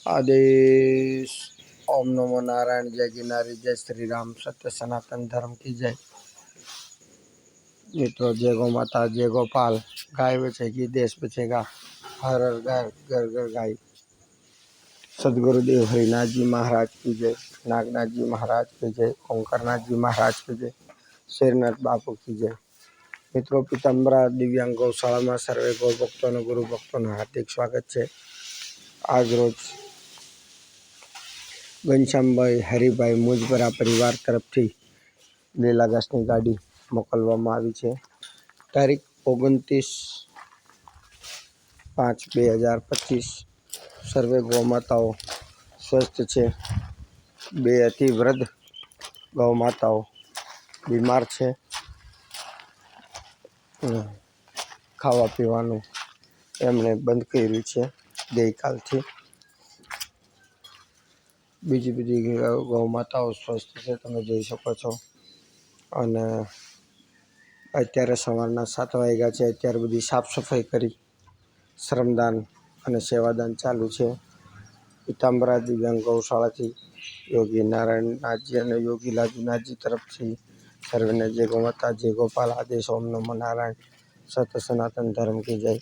आदेश। ओम नमो नारायण। जय गिरनारी। जय श्री राम। सत्य सनातन धर्म की जय। मित्रों, जय गौ माता, जय गोपाल। गाय बचेगी देश बचेगा। हर हर घर घर घर गाय। सदगुरुदेव हरिनाथ जी महाराज की जय। नागनाथ जी महाराज की जय। ओंकारनाथ जी महाराज की जय। शेरनाथ बापू की जय। मित्रों, पीताम्बरा दिव्यांग गौशाला में सर्वे गौ भक्तों गुरु भक्तों हार्दिक स्वागत है। आज रोज घनश्यामभाई हरिभाई मुजबरा परिवार तरफथी લીલા ઘાસની ગાડી મોકલવામાં આવી છે। તારીખ 29/5/2025। સર્વે ગૌમાતાઓ સ્વસ્થ છે। બે અતિ વૃદ્ધ ગૌમાતાઓ બીમાર છે। ખાવા પીવાનું એમણે બંધ કર્યું છે ગઈકાલથી। બીજી બધી ગૌમાતાઓ સ્વસ્થ છે, તમે જોઈ શકો છો। અને અત્યારે સવારના 7 વાગ્યા છે। અત્યારે બધી સાફ સફાઈ કરી શ્રમદાન અને સેવાદાન ચાલુ છે। પીતામ્બરા દિવ્યાંગ ગૌશાળાથી યોગી નારાયણનાથજી અને યોગી લાજુનાથજી તરફથી સર્વેને જય ગૌમાતા, જય ગોપાલ। आदेश। ओम नमो नारायण। सत्य सनातन धर्म की जय।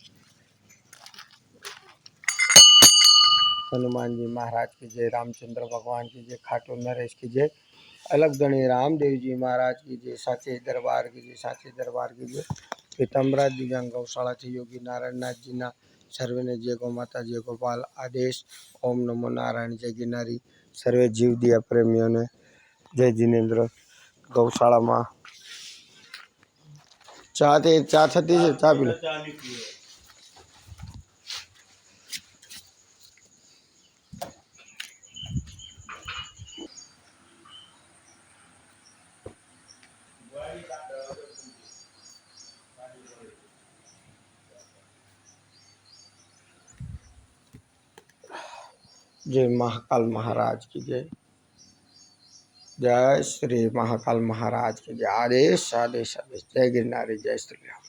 हनुमान जी महाराज की जय। रामचंद्र भगवान की जय। खाटू नरेश की जय। अलग गणी रामदेव जी महाराज की जय। साचे दरबार की जय। साचे दरबार की जय। पीताम्बरा दिव्यांग गौशाला थी योगी नारायणनाथ जी ना सर्वे ने जय गौ माता, जय गोपाल। आदेश। ओम नमो नारायण। जय गिरनारी। सर्वे जीव दिया प्रेमियों ने जय जिनेन्द्र। गौशाला में चा थती है, चा पी लो। जय महाकाल महाराज की जय। जय श्री महाकाल महाराज की जय। आदेश आदेश आदेश। जय गिरनारी। जय श्री राम।